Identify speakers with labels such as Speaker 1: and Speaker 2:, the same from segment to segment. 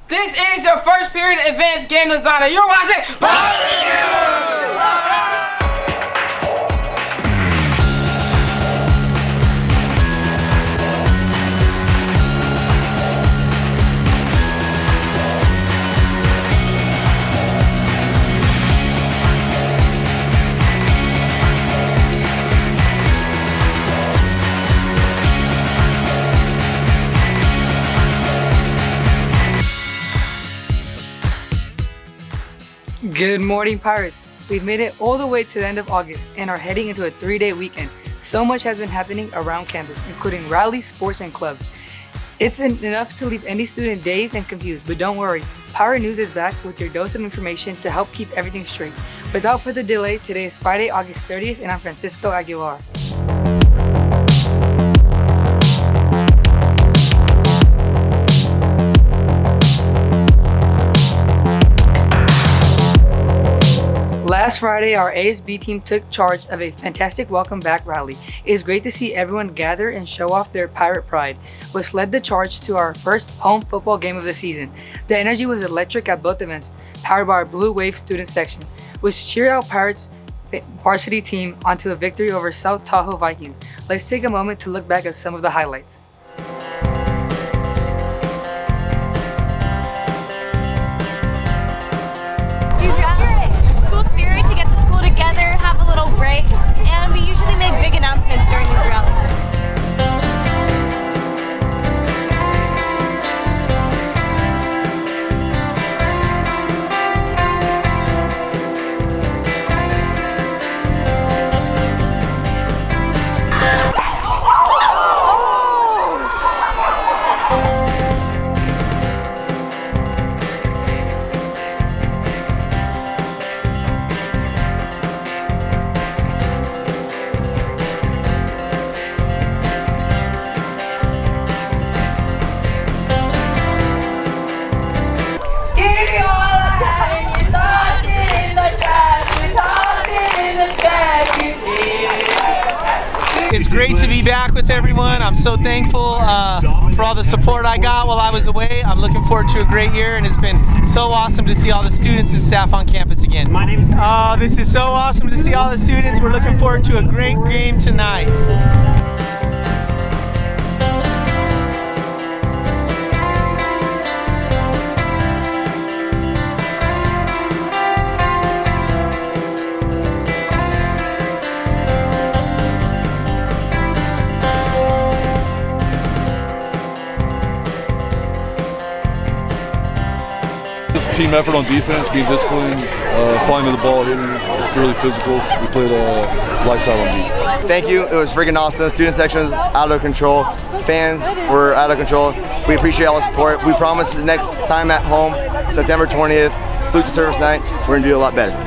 Speaker 1: This is your first period advanced game designer. You're watching
Speaker 2: Good morning, Pirates. We've made it all the way to the end of August and are heading into a 3-day weekend. So much has been happening around campus, including rallies, sports, and clubs. It's enough to leave any student dazed and confused, but don't worry. Pirate News is back with your dose of information to help keep everything straight. Without further delay, today is Friday, August 30th, and I'm Francisco Aguilar. Last Friday, our ASB team took charge of a fantastic welcome back rally. It is great to see everyone gather and show off their pirate pride, which led the charge to our first home football game of the season. The energy was electric at both events, powered by our Blue Wave student section, which cheered our Pirates varsity team onto a victory over South Tahoe Vikings. Let's take a moment to look back at some of the highlights.
Speaker 3: Have a little break, and we usually make big announcements during these rallies.
Speaker 4: It's great to be back with everyone. I'm so thankful for all the support I got while I was away. I'm looking forward to a great year, and it's been so awesome to see all the students and staff on campus again. This is so awesome to see all the students. We're looking forward to a great game tonight.
Speaker 5: Just team effort on defense, being disciplined, finding the ball, hitting it. It's really physical. We played lights out on defense.
Speaker 6: Thank you. It was freaking awesome. Student section was out of control. Fans were out of control. We appreciate all the support. We promise the next time at home, September 20th, salute to service night, we're going to do a lot better.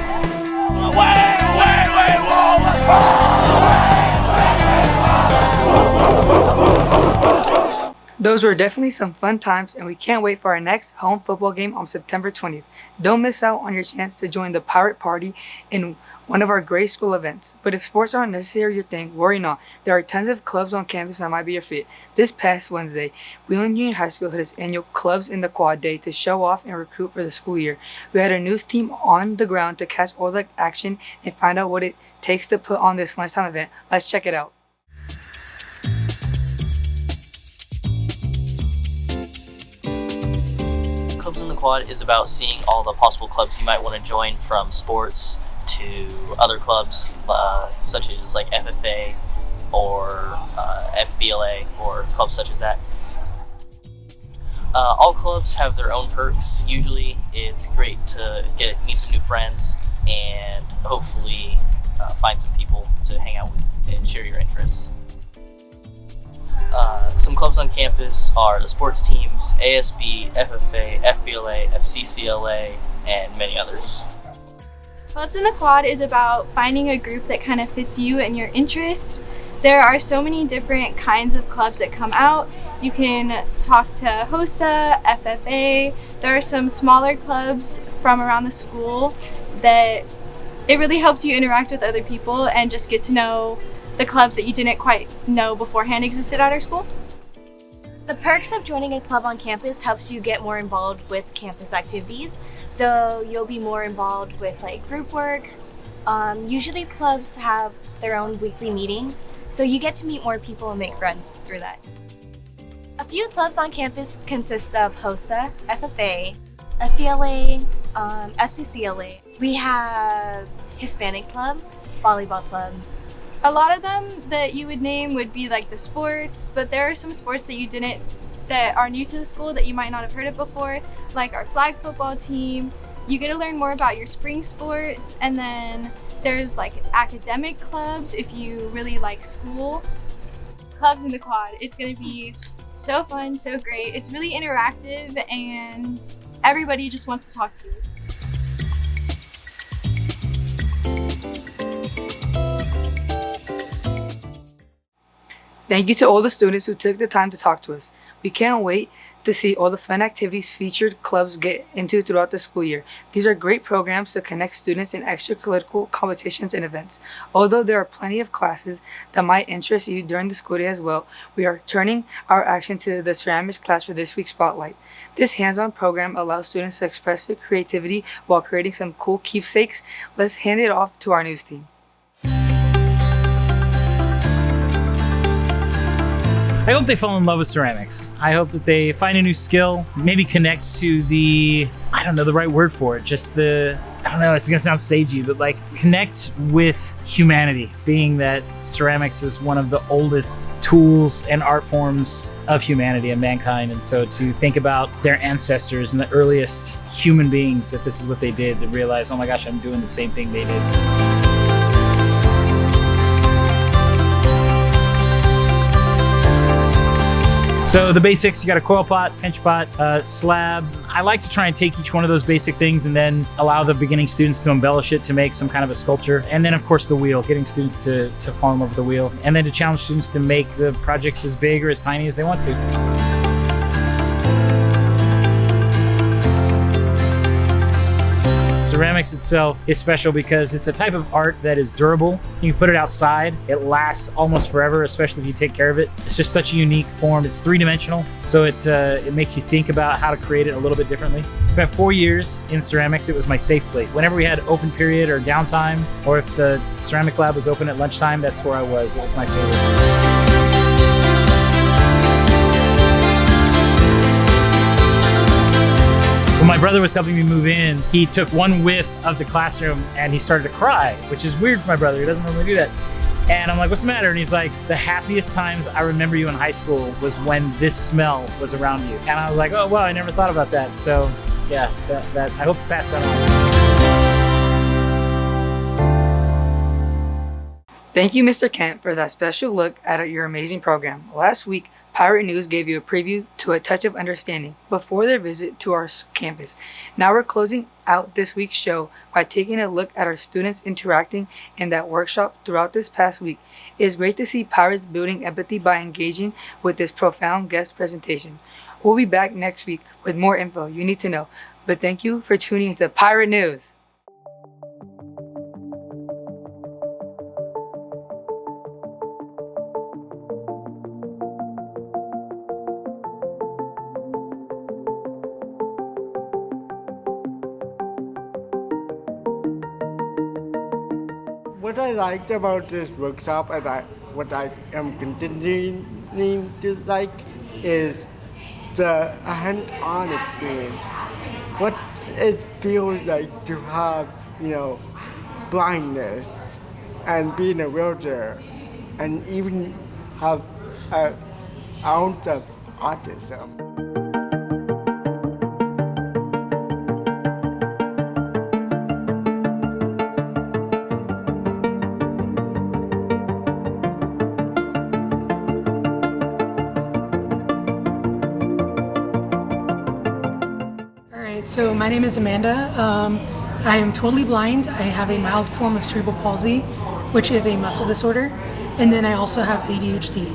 Speaker 2: Those were definitely some fun times, and we can't wait for our next home football game on September 20th. Don't miss out on your chance to join the Pirate Party in one of our great school events. But if sports aren't necessarily your thing, worry not. There are tons of clubs on campus that might be your fit. This past Wednesday, Wheatland Union High School had its annual Clubs in the Quad Day to show off and recruit for the school year. We had our news team on the ground to catch all the action and find out what it takes to put on this lunchtime event. Let's check it out.
Speaker 7: Clubs in the Quad is about seeing all the possible clubs you might want to join, from sports to other clubs such as like FFA or FBLA or clubs such as that. All clubs have their own perks. Usually it's great to meet some new friends and hopefully find some people to hang out with and share your interests. Some clubs on campus are the sports teams, ASB, FFA, FBLA, FCCLA, and many others.
Speaker 8: Clubs in the Quad is about finding a group that kind of fits you and your interests. There are so many different kinds of clubs that come out. You can talk to HOSA, FFA. There are some smaller clubs from around the school that it really helps you interact with other people and just get to know the clubs that you didn't quite know beforehand existed at our school.
Speaker 3: The perks of joining a club on campus helps you get more involved with campus activities. So you'll be more involved with like group work. Usually clubs have their own weekly meetings, so you get to meet more people and make friends through that. A few clubs on campus consist of HOSA, FFA, FBLA, FCCLA. We have Hispanic Club, Volleyball Club.
Speaker 8: A lot of them that you would name would be like the sports, but there are some sports that are new to the school that you might not have heard of before, like our flag football team. You get to learn more about your spring sports, and then there's like academic clubs if you really like school. Clubs in the quad, it's gonna be so fun, so great. It's really interactive and everybody just wants to talk to you.
Speaker 2: Thank you to all the students who took the time to talk to us. We can't wait to see all the fun activities featured clubs get into throughout the school year. These are great programs to connect students in extracurricular competitions and events. Although there are plenty of classes that might interest you during the school day as well, we are turning our action to the ceramics class for this week's spotlight. This hands-on program allows students to express their creativity while creating some cool keepsakes. Let's hand it off to our news team.
Speaker 9: I hope they fall in love with ceramics. I hope that they find a new skill, maybe connect to the right word for it, it's gonna sound sagey, but like connect with humanity, being that ceramics is one of the oldest tools and art forms of humanity and mankind. And so to think about their ancestors and the earliest human beings, that this is what they did, to realize, oh my gosh, I'm doing the same thing they did. So the basics, you got a coil pot, pinch pot, slab. I like to try and take each one of those basic things and then allow the beginning students to embellish it to make some kind of a sculpture. And then of course the wheel, getting students to fall in love with the wheel. And then to challenge students to make the projects as big or as tiny as they want to. Ceramics itself is special because it's a type of art that is durable. You can put it outside, it lasts almost forever, especially if you take care of it. It's just such a unique form. It's three-dimensional, so it makes you think about how to create it a little bit differently. Spent 4 years in ceramics. It was my safe place. Whenever we had open period or downtime, or if the ceramic lab was open at lunchtime, that's where I was. It was my favorite. When my brother was helping me move in, he took one whiff of the classroom and he started to cry, which is weird for my brother. He doesn't normally do that. And I'm like, what's the matter? And he's like, the happiest times I remember you in high school was when this smell was around you. And I was like, oh, wow, I never thought about that. So yeah, that I hope to pass that on.
Speaker 2: Thank you, Mr. Kent, for that special look at your amazing program. Last week, Pirate News gave you a preview to A Touch of Understanding before their visit to our campus. Now we're closing out this week's show by taking a look at our students interacting in that workshop throughout this past week. It is great to see Pirates building empathy by engaging with this profound guest presentation. We'll be back next week with more info you need to know. But thank you for tuning into Pirate News.
Speaker 10: What I liked about this workshop and what I am continuing to like is the hands-on experience. What it feels like to have, blindness and be in a wheelchair and even have an ounce of autism.
Speaker 11: So my name is Amanda. I am totally blind. I have a mild form of cerebral palsy, which is a muscle disorder. And then I also have ADHD.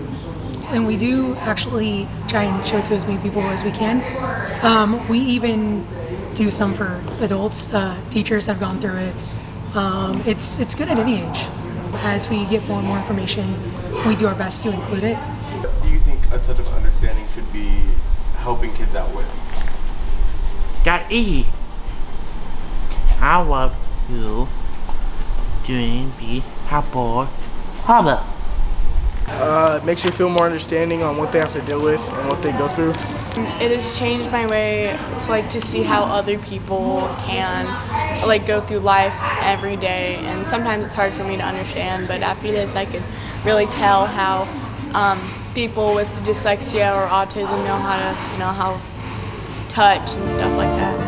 Speaker 11: And we do actually try and show it to as many people as we can. We even do some for adults. Teachers have gone through it. It's good at any age. As we get more and more information, we do our best to include it.
Speaker 10: Do you think
Speaker 12: a touch of understanding should be helping kids out with?
Speaker 13: Daddy, how are you doing the support harder?
Speaker 14: It makes you feel more understanding on what they have to deal with and what they go through.
Speaker 15: It has changed my way to see how other people can go through life every day, and sometimes it's hard for me to understand, but after this I could really tell how people with dyslexia or autism know how to touch and stuff like that.